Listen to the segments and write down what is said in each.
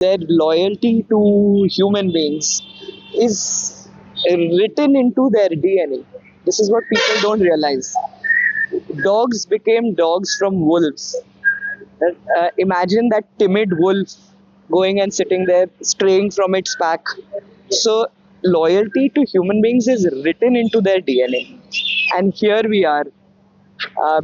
Their loyalty to human beings is written into their DNA. This is what people don't realize. Dogs became dogs from wolves. Imagine that timid wolf going and sitting there, straying from its pack. So, loyalty to human beings is written into their DNA. And here we are,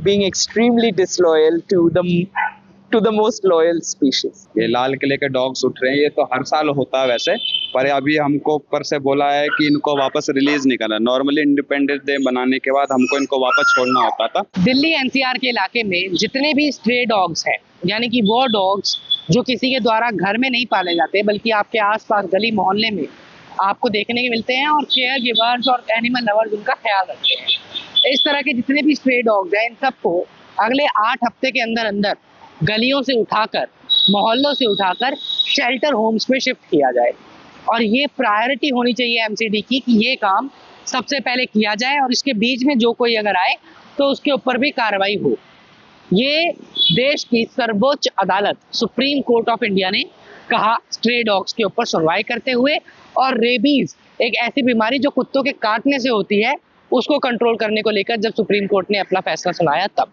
being extremely disloyal to the most loyal species. ये लाल किले के dogs उठ रहे हैं, ये तो हर साल होता है वैसे, पर अभी हमको ऊपर से बोला है कि इनको वापस रिलीज नहीं करना। नॉर्मली इंडिपेंडेंस डे मनाने के बाद हमको इनको वापस छोड़ना होता था। दिल्ली एनसीआर के इलाके में जितने भी स्ट्रे डॉग्स हैं, यानी कि वो डॉग्स जो किसी के द्वारा घर में नहीं पाले जाते बल्कि आपके आसपास गली मोहल्ले में आपको देखने के मिलते हैं, और केयर गिवर्स और एनिमल लवर्स उनका ख्याल रखते हैं। इस तरह के जितने भी स्ट्रे डॉग्स हैं, इन सबको अगले 8 हफ्ते के अंदर अंदर गलियों से उठाकर, मोहल्लों से उठाकर शेल्टर होम्स में शिफ्ट किया जाए। और ये प्रायोरिटी होनी चाहिए एमसीडी की कि ये काम सबसे पहले किया जाए, और इसके बीच में जो कोई अगर आए तो उसके ऊपर भी कार्रवाई हो। ये देश की सर्वोच्च अदालत सुप्रीम कोर्ट ऑफ इंडिया ने कहा स्ट्रे डॉग्स के ऊपर सुनवाई करते हुए, और रेबीज एक ऐसी बीमारी जो कुत्तों के काटने से होती है उसको कंट्रोल करने को लेकर जब सुप्रीम कोर्ट ने अपना फैसला सुनाया तब।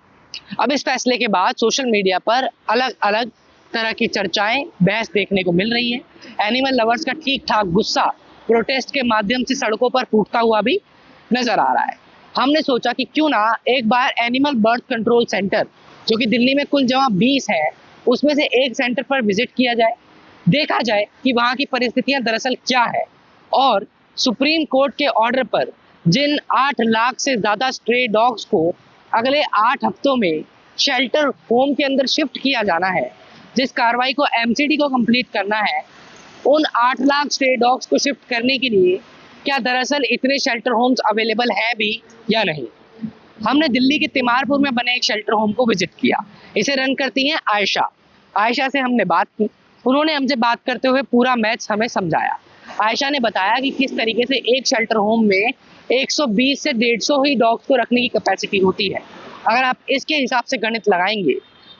अब इस फैसले के बाद सोशल मीडिया पर अलग अलग तरह की चर्चाएं, बहस देखने को मिल रही है। एनिमल लवर्स का ठीक ठाक गुस्सा प्रोटेस्ट के माध्यम से सड़कों पर फूटता हुआ भी नजर आ रहा है। हमने सोचा कि क्यों ना एक बार एनिमल बर्थ कंट्रोल सेंटर, जो कि दिल्ली में कुल जमा 20 है, उसमें से एक सेंटर पर विजिट किया जाए, देखा जाए कि वहाँ की परिस्थितियां दरअसल क्या है, और सुप्रीम कोर्ट के ऑर्डर पर जिन 8 लाख से ज़्यादा स्ट्रे डॉग्स को अगले 8 हफ्तों में शेल्टर होम के अंदर शिफ्ट किया जाना है, जिस कार्रवाई को एमसीडी को कंप्लीट करना है, उन 8 लाख स्ट्रे डॉग्स को शिफ्ट करने के लिए क्या दरअसल इतने शेल्टर होम्स अवेलेबल है भी या नहीं। हमने दिल्ली के तिमारपुर में बने एक शेल्टर होम को विजिट किया। इसे रन करती हैं आयशा से हमने बात की। उन्होंने हमसे बात करते हुए पूरा मैच हमें समझाया। आयशा ने बताया कि किस तरीके से एक शेल्टर होम में 120 से 150 ही डॉग्स को रखने की कैपेसिटी होती है। अगर आप इसके हिसाब से गणित लगाएंगे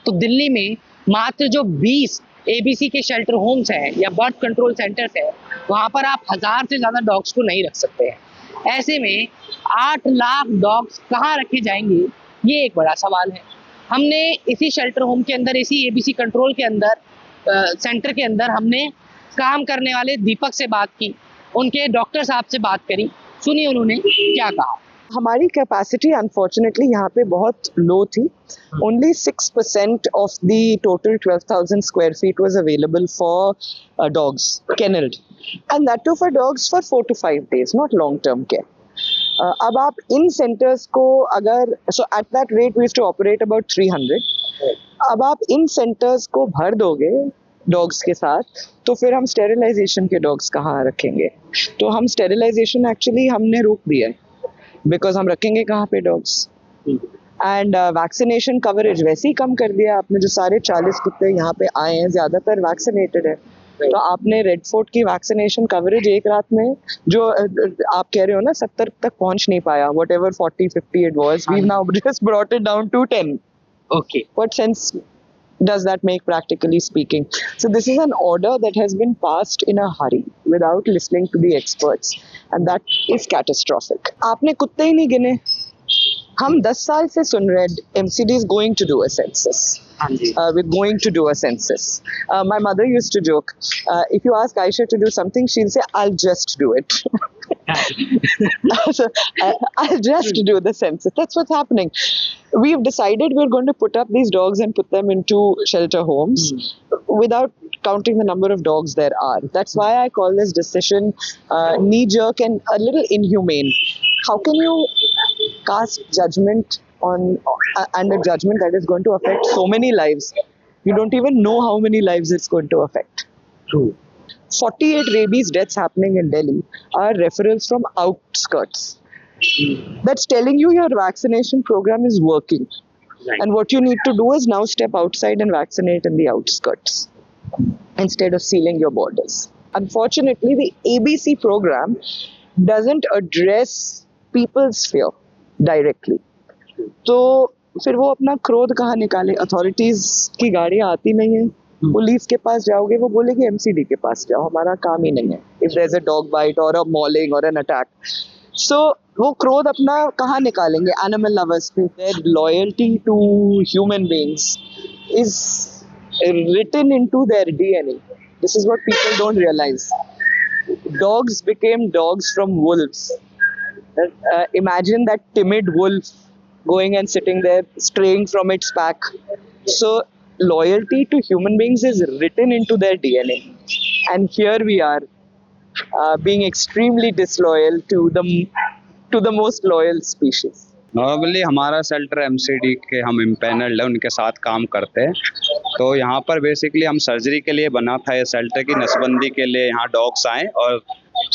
तो दिल्ली में मात्र जो 20 एबीसी के शेल्टर होम्स हैं या बर्थ कंट्रोल सेंटर्स हैं, वहाँ पर आप 1000 से ज़्यादा डॉग्स को नहीं रख सकते हैं। ऐसे में 8 लाख डॉग्स कहाँ रखे जाएंगे, ये एक बड़ा सवाल है। हमने इसी शेल्टर होम के अंदर, इसी एबीसी कंट्रोल के अंदर, सेंटर के अंदर हमने काम करने वाले दीपक से बात की, उनके डॉक्टर साहब से बात करी। सुनिए उन्होंने क्या कहा। हमारी कैपेसिटी अनफॉर्चुनेटली यहाँ पे बहुत लो थी। Only 6% of the total 12,000 square feet was available for dogs kennelled, and that too for dogs for 4 to 5 days, not long term care. अब आप इन सेंटर्स को अगर, so at that rate we used to operate about 300। अब आप इन centres को भर दोगे डॉग्स के साथ, तो फिर हम स्टेरिलाइजेशन के डॉग्स कहाँ रखेंगे। तो हम स्टेरिलाइजेशन एक्चुअली हमने रोक दिया है, बिकॉज हम रखेंगे कहाँ पे डॉग्स। एंड वैक्सीनेशन कवरेज वैसे ही कम कर दिया आपने। जो सारे 40 कुत्ते यहाँ पे आए हैं ज्यादातर वैक्सीनेटेड है, तो आपने रेड फोर्ट की वैक्सीनेशन कवरेज एक रात में, जो आप कह रहे हो ना 70 तक पहुंच नहीं पाया, what ever 40-50 it was, we've now just brought it down to 10. Okay. What sense does that make, practically speaking? So this is an order that has been passed in a hurry without listening to the experts, and that is catastrophic. आपने कुत्ते ही नहीं गिने। हम 10 साल से सुन रहे हैं MCD is going to do a census. We're going to do a census. My mother used to joke, if you ask Aisha to do something, she'll say, I'll just do it. So, I'll just do the census. That's what's happening. We've decided we're going to put up these dogs and put them into shelter homes without counting the number of dogs there are. That's why I call this decision knee-jerk and a little inhumane. How can you cast judgment on and a judgment that is going to affect so many lives? You don't even know how many lives it's going to affect. True. 48 rabies deaths happening in Delhi are referrals from outskirts. That's telling you your vaccination program is working. Right. And what you need to do is now step outside and vaccinate in the outskirts instead of sealing your borders. Unfortunately, the ABC program doesn't address people's fear directly. तो फिर वो अपना क्रोध कहाँ निकाले। Authorities की गाड़ियाँ आती नहीं है, पुलिस के पास जाओगे वो बोलेगी एमसीडी के पास जाओ, हमारा काम ही नहीं है if there is a dog bite और अ मॉलिंग और एन अटैक. सो वो क्रोध अपना कहाँ निकालेंगे? एनिमल लवर्स पे. Their loyalty to human beings is written into their DNA. This is what people don't realize. Dogs became dogs from wolves. Imagine that timid wolf going and sitting there, straying from its pack. So, loyalty to human beings is written into their DNA. And here we are, being extremely disloyal to the most loyal species. Normally हमारा shelter MCD के हम empanelled है, उनके साथ काम करते हैं. तो यहाँ पर बेसिकली हम सर्जरी के लिए बना था ये शेल्टर की नसबंदी के लिए यहाँ डॉग्स आए और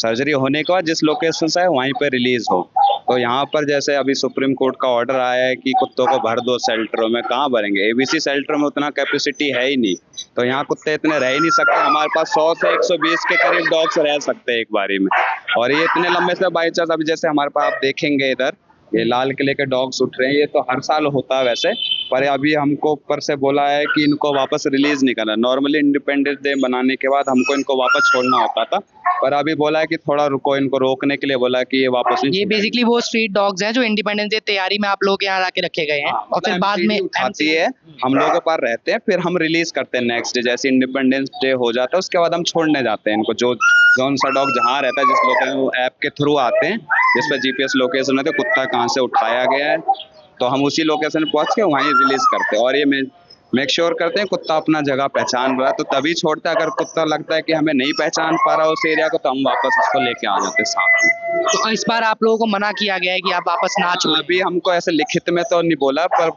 सर्जरी होने के बाद जिस लोकेशन से है वहीं पे रिलीज हो. तो यहाँ पर जैसे अभी सुप्रीम कोर्ट का ऑर्डर आया है कि कुत्तों को भर दो शेल्टरों में, कहाँ भरेंगे? एबीसी शेल्टर में उतना कैपेसिटी है ही नहीं, तो यहाँ कुत्ते इतने रह ही नहीं सकते. हमारे पास 100 से 120 के करीब डॉग्स रह सकते हैं एक बारी में, और ये इतने लंबे से बाई चांस अभी जैसे हमारे पास आप देखेंगे इधर ये लाल किले के डॉग्स उठ रहे हैं, ये तो हर साल होता है वैसे, पर अभी हमको ऊपर से बोला है कि इनको वापस रिलीज नहीं करना. नॉर्मली इंडिपेंडेंस डे मनाने के बाद हमको इनको वापस छोड़ना होता था, पर अभी बोला है कि थोड़ा रुको, इनको रोकने के लिए बोला कि ये वापस नहीं. ये बेसिकली वो स्ट्रीट डॉग्स हैं जो इंडिपेंडेंस डे तैयारी में आप लोग यहाँ लाके रखे गए हैं और फिर बाद में उठाती है, हम लोगों के पास रहते हैं, फिर हम रिलीज करते हैं नेक्स्ट डे. जैसे इंडिपेंडेंस डे हो जाता है उसके बाद हम छोड़ने जाते हैं इनको. जो कौन सा डॉग जहाँ रहता है, जिस लोकेशन वो ऐप के थ्रू आते हैं जिस पर जीपीएस लोकेशन होते हैं, कुत्ता कहाँ से उठाया गया है, तो हम उसी लोकेशन पहुंच के वहीं रिलीज करते हैं. और ये मेक श्योर करते हैं कुत्ता अपना जगह पहचान रहा है तो तभी छोड़ते हैं. अगर कुत्ता लगता है कि हमें नहीं पहचान पा रहा उस एरिया को, तो हम वापस उसको लेके आ जाते हैं साथ में. तो इस बार आप लोगों को मना किया गया है कि आप वापस ना छोड़ें? अभी हमको ऐसे लिखित में तो नहीं बोला, पर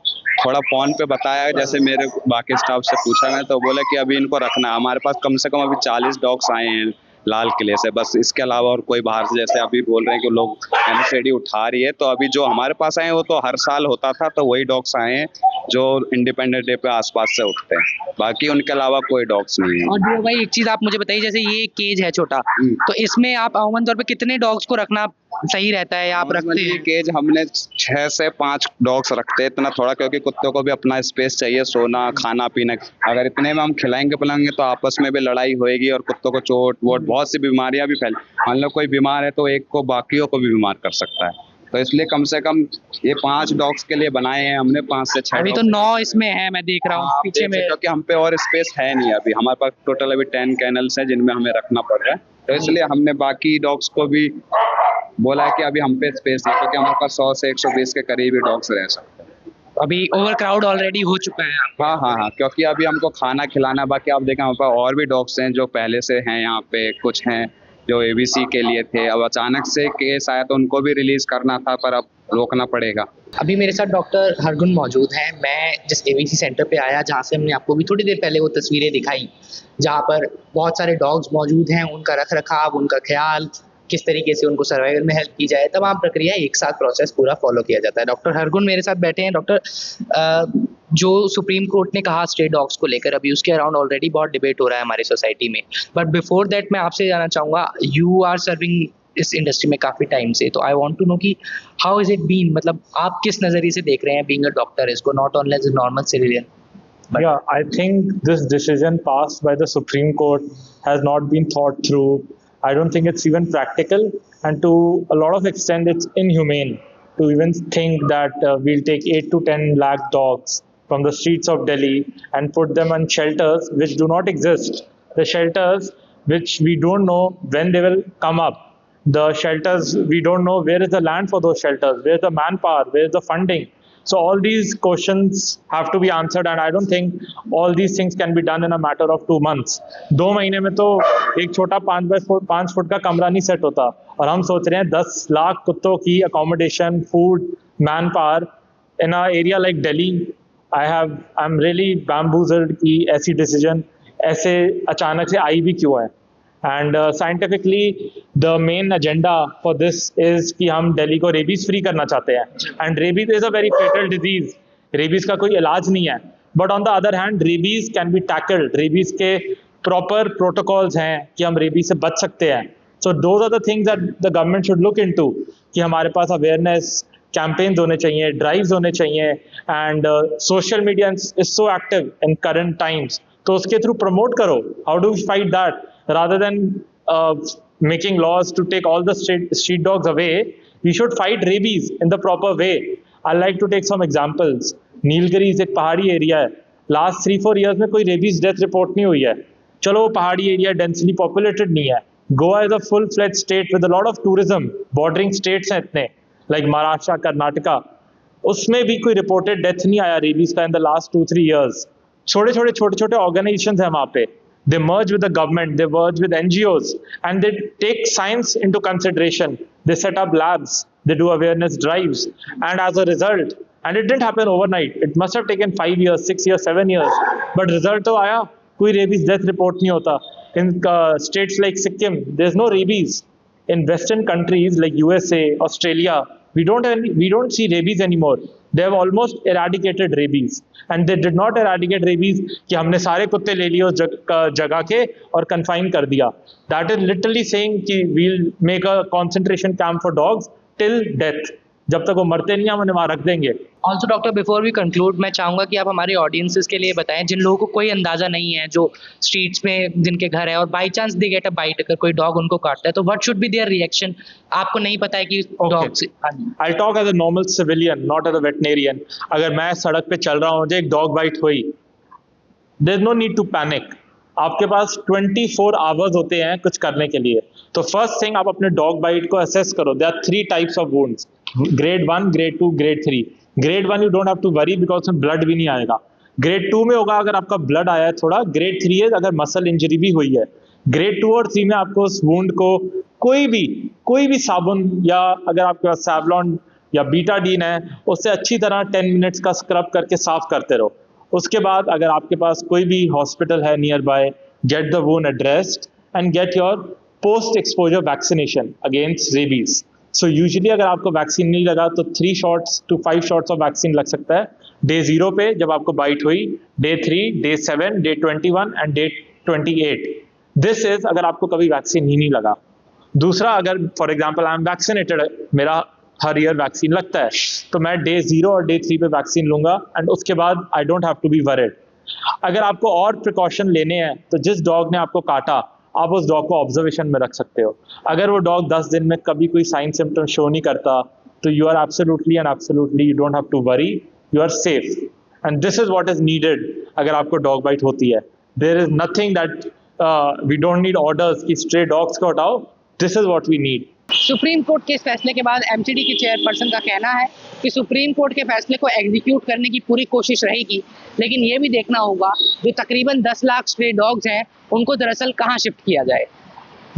थोड़ा फोन पे बताया, जैसे मेरे बाकी स्टाफ से पूछा मैं तो बोला कि अभी इनको रखना है. हमारे पास कम से कम अभी 40 डॉग्स आए हैं लाल किले से, बस इसके अलावा और कोई बाहर से, जैसे अभी बोल रहे हैं कि लोग एमसीडी उठा रही है, तो अभी जो हमारे पास आए वो तो हर साल होता था, तो वही डॉग्स आए हैं जो इंडिपेंडेंस डे पे आसपास से उठते हैं, बाकी उनके अलावा कोई डॉग्स नहीं है. और जो भाई एक चीज आप मुझे बताइए, जैसे ये केज है छोटा, तो इसमें आप अमूमन तौर पे कितने डॉग्स को रखना सही रहता है या आप रखते ये हैं? केज हमने 6 से 5 डॉग्स रखते हैं, इतना थोड़ा, क्योंकि कुत्तों को भी अपना स्पेस चाहिए, सोना खाना पीना. अगर इतने में हम खिलाएंगे पिलाएंगे तो आपस में भी लड़ाई होएगी और कुत्तों को चोट वोट बहुत सी बीमारियां भी फैल. मान लो कोई बीमार है तो एक को बाकियों को भी बीमार कर सकता है, तो इसलिए कम से कम ये 5 डॉग्स के लिए बनाए हैं हमने, 5 से 6. अभी तो 9 इसमें है, मैं देख रहा हूँ पीछे में, क्योंकि हम पे और स्पेस है नहीं अभी. हमारे पास टोटल अभी 10 कैनल्स हैं जिनमें हमें रखना पड़ रहा है, तो इसलिए हमने बाकी डॉग्स को भी बोला है कि अभी हम पे स्पेस है, क्योंकि हमारे पास 100 से 120 के करीब ही डॉग्स रह सकते हैं. अभी ओवर क्राउड ऑलरेडी हो चुका है. हाँ, क्योंकि अभी हमको खाना खिलाना, बाकी आप देखें हमारे पास और भी डॉग्स हैं जो पहले से हैं यहाँ पे, कुछ हैं जो एबीसी के लिए थे, अब अचानक से केस आया तो उनको भी रिलीज करना था, पर अब रोकना पड़ेगा. अभी मेरे साथ डॉक्टर हरगुन मौजूद हैं. मैं जिस एबीसी सेंटर पे आया, जहाँ से हमने आपको भी थोड़ी देर पहले वो तस्वीरें दिखाई, जहाँ पर बहुत सारे डॉग्स मौजूद हैं, उनका रख रखाव, उनका ख्याल, किस तरीके से उनको सर्वाइवल में हेल्प की जाए, तमाम प्रक्रिया एक साथ प्रोसेस पूरा फॉलो किया जाता है. डॉक्टर हरगुन मेरे साथ बैठे हैं. डॉक्टर, जो सुप्रीम कोर्ट ने कहा स्ट्रे डॉग्स को लेकर, अभी उसके अराउंड ऑलरेडी बहुत डिबेट हो रहा है हमारी सोसाइटी में, बट बिफोर दैट मैं आपसे जानना चाहूँगा, यू आर सर्विंग इस इंडस्ट्री में काफ़ी टाइम से, तो आई वांट टू नो कि हाउ इज इट बीन, मतलब आप किस नज़रिए से देख रहे हैं बीइंग अ डॉक्टर इसको, not only as a normal civilian? Yeah, I think this decision passed by the Supreme Court has not been thought through. I don't think it's even practical, and to a lot of extent it's inhumane to even think that we'll take 8 to 10 lakh dogs from the streets of Delhi and put them on shelters which do not exist. The shelters which we don't know when they will come up. The shelters, we don't know where is the land for those shelters, where is the manpower, where is the funding. So all these questions have to be answered, and I don't think all these things can be done in a matter of 2 months. 2 महीने में तो एक छोटा 5 foot का कमरा नहीं set होता, और हम सोच रहे हैं 10 लाख कुत्तों की accommodation, food, manpower in a area like Delhi. I am really bamboozled कि ऐसी डिसीजन ऐसे अचानक से आई भी क्यों है. And scientifically, the main agenda for this is कि हम दिल्ली को रेबीज फ्री करना चाहते हैं. And rabies is a very fatal disease. Rabies का कोई इलाज नहीं है. But on the other hand, rabies can be tackled. Rabies के proper protocols हैं कि हम रेबीज से बच सकते हैं. So those are the things that the government should look into. कि हमारे पास awareness campaigns होने चाहिए, drives होने चाहिए, and social media is so active in current times. तो उसके थ्रू प्रमोट करो. How do we fight that rather than making laws to take all the street dogs away? We should fight rabies in the proper way. I like to take some examples. Nilgiris एक पहाड़ी area है. Last 3-4 years में कोई rabies death report नहीं हुई है. चलो वो पहाड़ी एरिया डेंसली पॉपुलेटेड नहीं है. Goa is a full fledge state with a lot of tourism. Bordering states हैं इतने, लाइक महाराष्ट्र, कर्नाटका. उसमें भी कोई रिपोर्टेड डेथ नहीं आया रेबीज का इन द लास्ट 2-3 years. छोटे छोटे ऑर्गेनाइजेशंस हैं वहाँ पे. They merge with the government, they merge with NGOs, and they take science into consideration. They set up labs, they do awareness drives, and as a result, and it didn't happen overnight, it must have taken 5 years, 6 years, 7 years, but result तो आया. कोई rabies death report नहीं होता. In states like Sikkim, there's no rabies. In Western countries like USA, Australia, we don't see rabies anymore. They have almost eradicated rabies, and they did not eradicate rabies कि हमने सारे कुत्ते ले लिए उस जगह के और confine कर दिया. That is literally saying कि we'll make a concentration camp for dogs till death. जब तक वो मरते नहीं हम उन्हें वहाँ रख देंगे. Also doctor, before we conclude, मैं चाहूँगा कि आप हमारे ऑडियंसेस के लिए बताएं जिन लोगों को कोई अंदाजा नहीं है, जो स्ट्रीट्स में जिनके घर है और by chance they get a bite, अगर कोई डॉग उनको काटता है तो what should be their reaction. आपको नहीं पता है कि डॉग से. I'll talk as a normal civilian, not as a veterinarian. अगर मैं सड़क पे चल रहा हूँ, मुझे एक डॉग बाइट हुई, there's no need to panic. आपके पास 24 hours होते हैं कुछ करने के लिए. तो फर्स्ट थिंग, आप अपने डॉग बाइट को असेस करो. There are 3 types of wounds, grade 1, grade 2, grade 3. grade 1 you don't have to worry because उसमें ब्लड भी नहीं आएगा. grade 2 में होगा अगर आपका ब्लड आया है थोड़ा. grade 3 है अगर मसल इंजरी भी हुई है. grade 2 और 3 में आपको उस वुंड को कोई भी साबुन, या अगर आपके पास सैवलॉन या बीटाडीन है, उससे अच्छी तरह 10 मिनट्स का स्क्रब करके साफ करते रहो. उसके बाद अगर आपके पास कोई भी हॉस्पिटल है near by, get the wound addressed and get your post exposure vaccination against rabies. So usually अगर आपको वैक्सीन नहीं लगा तो 3 shots to 5 shots of vaccine लग सकता है. डे 0 पे जब आपको बाइट हुई, day 3, day 7, day 21 and day 28. This is अगर आपको कभी वैक्सीन ही नहीं लगा. दूसरा, अगर for example I am vaccinated, मेरा हर ईयर वैक्सीन लगता है, तो मैं डे 0 और डे 3 पे वैक्सीन लूंगा एंड उसके बाद I don't have to be worried. अगर आपको और प्रिकॉशन लेने हैं तो जिस डॉग ने आपको काटा, आप उस डॉग को ऑब्जर्वेशन में रख सकते हो. अगर वो डॉग 10 दिन में कभी कोई साइन सिम्टम शो नहीं करता, तो you are absolutely and absolutely you don't have to worry, you are safe. And this is what is needed अगर आपको डॉग बाइट होती है. There is nothing that we don't need orders कि stray dogs को हटाओ. This is what we need. Supreme court के इस फैसले के बाद एमसीडी के चेयरपर्सन का कहना है कि सुप्रीम कोर्ट के फैसले को एग्जीक्यूट करने की पूरी कोशिश रहेगी, लेकिन ये भी देखना होगा जो तकरीबन 10 लाख स्ट्रे डॉग्स हैं उनको दरअसल कहाँ शिफ्ट किया जाए.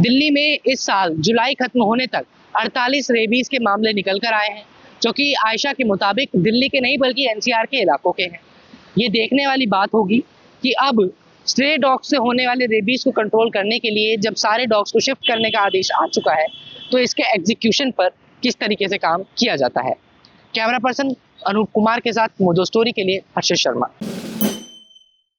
दिल्ली में इस साल जुलाई खत्म होने तक 48 रेबीज के मामले निकल कर आए हैं, जो कि आयशा के मुताबिक दिल्ली के नहीं बल्कि एनसीआर के इलाकों के हैं. ये देखने वाली बात होगी कि अब स्ट्रे डॉग्स से होने वाले रेबीज को कंट्रोल करने के लिए जब सारे डॉग्स को शिफ्ट करने का आदेश आ चुका है, तो इसके एग्जीक्यूशन पर किस तरीके से काम किया जाता है. कैमरा पर्सन अनूप कुमार के साथ मोजो स्टोरी के लिए हर्षित शर्मा.